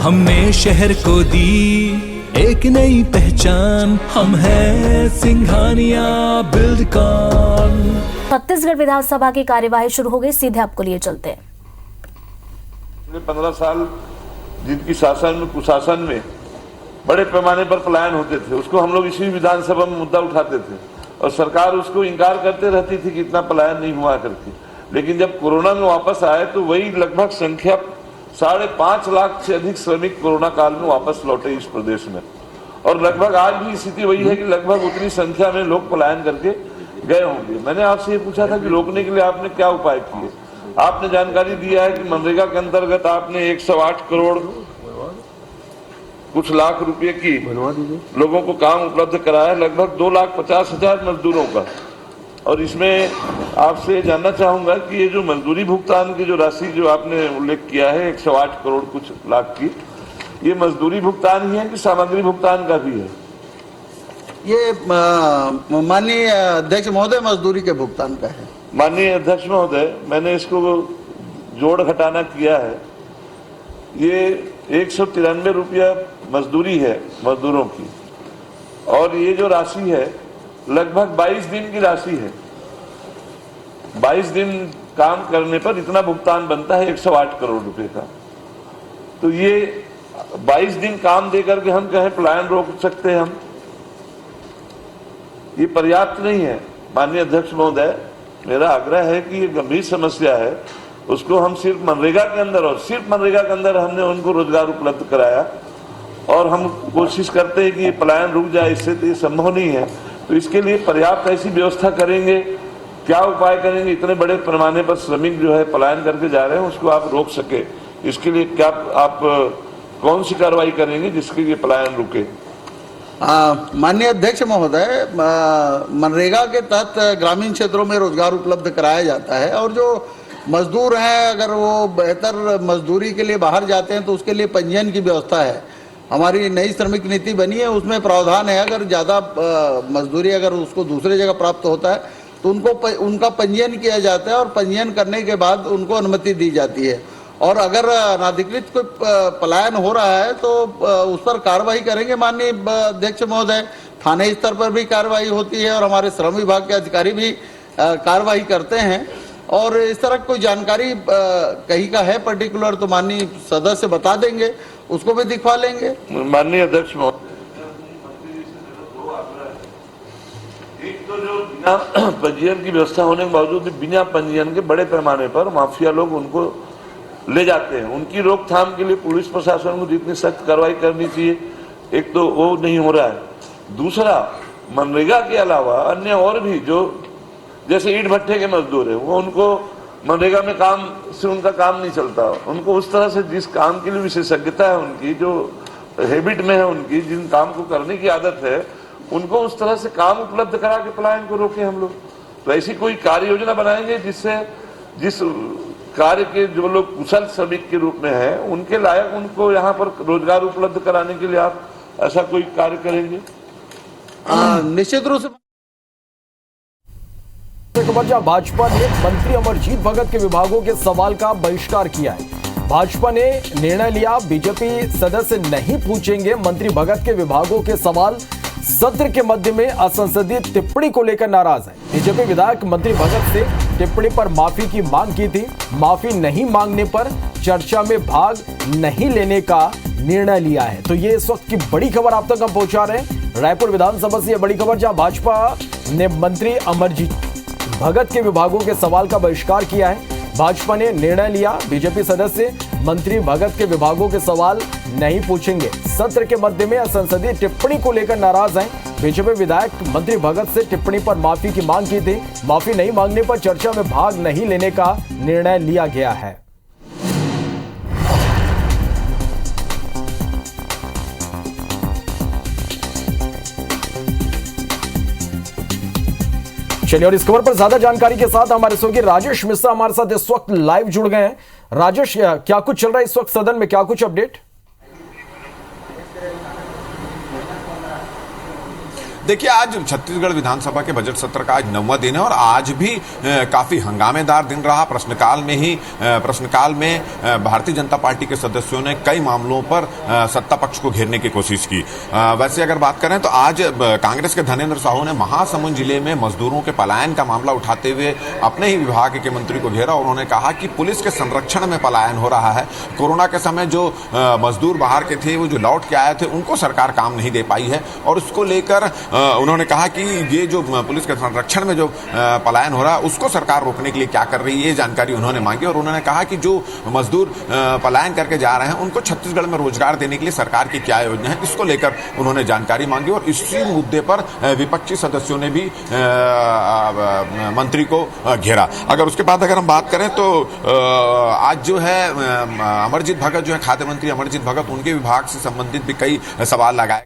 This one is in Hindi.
हमने शहर को दी एक नई पहचान, हम है सिंघानिया बिल्डकॉन। छत्तीसगढ़ विधानसभा की कार्यवाही शुरू हो गई, सीधे आपको लिए चलते हैं। 15 साल जिनकी शासन में कुशासन में बड़े पैमाने पर पलायन होते थे, उसको हम लोग इसी विधानसभा में मुद्दा उठाते थे और सरकार उसको इनकार करते रहती थी कि इतना पलायन नहीं हुआ करके। लेकिन जब कोरोना में वापस आए तो वही लगभग संख्या 5.5 लाख से अधिक श्रमिक कोरोना काल में वापस लौटे इस प्रदेश में, और लगभग आज भी स्थिति वही है कि लगभग उतनी संख्या में लोग पलायन करके गए होंगे। मैंने आपसे ये पूछा था कि रोकने के लिए आपने क्या उपाय किए। आपने जानकारी दिया है कि मनरेगा के अंतर्गत आपने 108 करोड़ कुछ लाख रुपए की लोगों को काम उपलब्ध कराया, लगभग 2,50,000 मजदूरों का। और इसमें आपसे जानना चाहूंगा कि ये जो मजदूरी भुगतान की जो राशि जो आपने उल्लेख किया है 108 करोड़ कुछ लाख की, ये मजदूरी भुगतान ही है कि सामग्री भुगतान का भी है? ये माननीय अध्यक्ष महोदय मजदूरी के भुगतान का है। माननीय अध्यक्ष महोदय, मैंने इसको जोड़ घटाना किया है। ये 193 रुपया मजदूरी है मजदूरों की, और ये जो राशि है लगभग 22 दिन की राशि है। 22 दिन काम करने पर इतना भुगतान बनता है 108 करोड़ रुपए का। तो ये 22 दिन काम दे करके हम कहें पलायन रोक सकते हैं, हम ये पर्याप्त नहीं है। माननीय अध्यक्ष महोदय, मेरा आग्रह है कि ये गंभीर समस्या है, उसको हम सिर्फ मनरेगा के अंदर और सिर्फ मनरेगा के अंदर हमने उनको रोजगार उपलब्ध कराया, और हम कोशिश करते हैं कि ये पलायन रुक जाए। इससे तो ये संभव नहीं है। तो इसके लिए पर्याप्त ऐसी व्यवस्था करेंगे, क्या उपाय करेंगे इतने बड़े पैमाने पर श्रमिक जो है पलायन करके जा रहे हैं उसको आप रोक सके? इसके लिए क्या आप कौन सी कार्रवाई करेंगे जिसके लिए पलायन रुके? माननीय अध्यक्ष महोदय, मनरेगा के तहत ग्रामीण क्षेत्रों में रोजगार उपलब्ध कराया जाता है, और जो मजदूर हैं अगर वो बेहतर मजदूरी के लिए बाहर जाते हैं तो उसके लिए पंजीयन की व्यवस्था है। हमारी नई श्रमिक नीति बनी है, उसमें प्रावधान है अगर ज़्यादा मजदूरी अगर उसको दूसरे जगह प्राप्त होता है तो उनका पंजीयन किया जाता है, और पंजीयन करने के बाद उनको अनुमति दी जाती है। और अगर अनाधिकृत कोई पलायन हो रहा है तो उस पर कार्रवाई करेंगे माननीय अध्यक्ष महोदय। थाने स्तर पर भी कार्रवाई होती है और हमारे श्रम विभाग के अधिकारी भी कार्रवाई करते हैं। और इस तरह कोई जानकारी कहीं का है पर्टिकुलर तो माननीय सदस्य बता देंगे, उसको भी दिखवा लेंगे। माननीय अध्यक्ष महोदय, एक तो जो बिना पंजीयन की व्यवस्था होने के बावजूद भी बिना पंजीयन के बड़े पैमाने पर माफिया लोग उनको ले जाते हैं, उनकी रोकथाम के लिए पुलिस प्रशासन को जितनी सख्त कार्रवाई करनी चाहिए, एक तो वो नहीं हो रहा है। दूसरा, मनरेगा के अलावा अन्य और भी जो जैसे ईंट भट्ठे के मजदूर है, वो उनको मनरेगा में काम से उनका काम नहीं चलता। उनको उस तरह से जिस काम के लिए विशेषज्ञता है उनकी, जो हैबिट में है उनकी, जिन काम को करने की आदत है, उनको उस तरह से काम उपलब्ध करा के पलायन को रोके हम लोग। तो ऐसी कोई कार्य योजना बनाएंगे जिससे जिस कार्य के जो लोग कुशल श्रमिक के रूप में हैं उनके लायक उनको यहाँ पर रोजगार उपलब्ध कराने के लिए आप ऐसा कोई कार्य करेंगे? निश्चित रूप से। भाजपा ने मंत्री अमरजीत भगत के विभागों के सवाल का बहिष्कार किया है। भाजपा ने निर्णय लिया, बीजेपी सदस्य नहीं पूछेंगे मंत्री भगत के विभागों के सवाल। सत्र के मध्य में असंसदीय टिप्पणी को लेकर नाराज है। बीजेपी विधायक मंत्री भगत से टिप्पणी पर माफी की मांग की थी। माफी नहीं मांगने पर चर्चा में भाग नहीं लेने का निर्णय लिया है। तो ये इस वक्त की बड़ी खबर आप तक हम पहुंचा रहे हैं रायपुर विधानसभा से। यह बड़ी खबर जहां भाजपा ने मंत्री अमरजीत भगत के विभागों के सवाल का बहिष्कार किया है। भाजपा ने निर्णय लिया, बीजेपी सदस्य मंत्री भगत के विभागों के सवाल नहीं पूछेंगे। सत्र के मध्य में असंसदीय टिप्पणी को लेकर नाराज हैं। बीजेपी विधायक मंत्री भगत से टिप्पणी पर माफी की मांग की थी। माफी नहीं मांगने पर चर्चा में भाग नहीं लेने का निर्णय लिया गया है। चलिए, और इस खबर पर ज्यादा जानकारी के साथ हमारे सहयोगी राजेश मिश्रा हमारे साथ इस वक्त लाइव जुड़ गए हैं। राजेश, क्या कुछ चल रहा है इस वक्त सदन में, क्या कुछ अपडेट? देखिए, आज छत्तीसगढ़ विधानसभा के बजट सत्र का आज 9वां दिन है और आज भी काफी हंगामेदार दिन रहा। प्रश्नकाल में भारतीय जनता पार्टी के सदस्यों ने कई मामलों पर सत्ता पक्ष को घेरने की कोशिश की। वैसे अगर बात करें तो आज कांग्रेस के धनेंद्र साहू ने महासमुंद जिले में मजदूरों के पलायन का मामला उठाते हुए अपने ही विभाग के मंत्री को घेरा और उन्होंने कहा कि पुलिस के संरक्षण में पलायन हो रहा है। कोरोना के समय जो मजदूर बाहर के थे, वो जो लौट के आए थे, उनको सरकार काम नहीं दे पाई है और उसको लेकर उन्होंने कहा कि ये जो पुलिस के संरक्षण में जो पलायन हो रहा है उसको सरकार रोकने के लिए क्या कर रही है, ये जानकारी उन्होंने मांगी। और उन्होंने कहा कि जो मजदूर पलायन करके जा रहे हैं उनको छत्तीसगढ़ में रोजगार देने के लिए सरकार की क्या योजना है, इसको लेकर उन्होंने जानकारी मांगी। और इसी मुद्दे पर विपक्षी सदस्यों ने भी मंत्री को घेरा। अगर हम बात करें तो आज जो है अमरजीत भगत जो है खाद्य मंत्री अमरजीत भगत, उनके विभाग से संबंधित भी कई सवाल लगाए।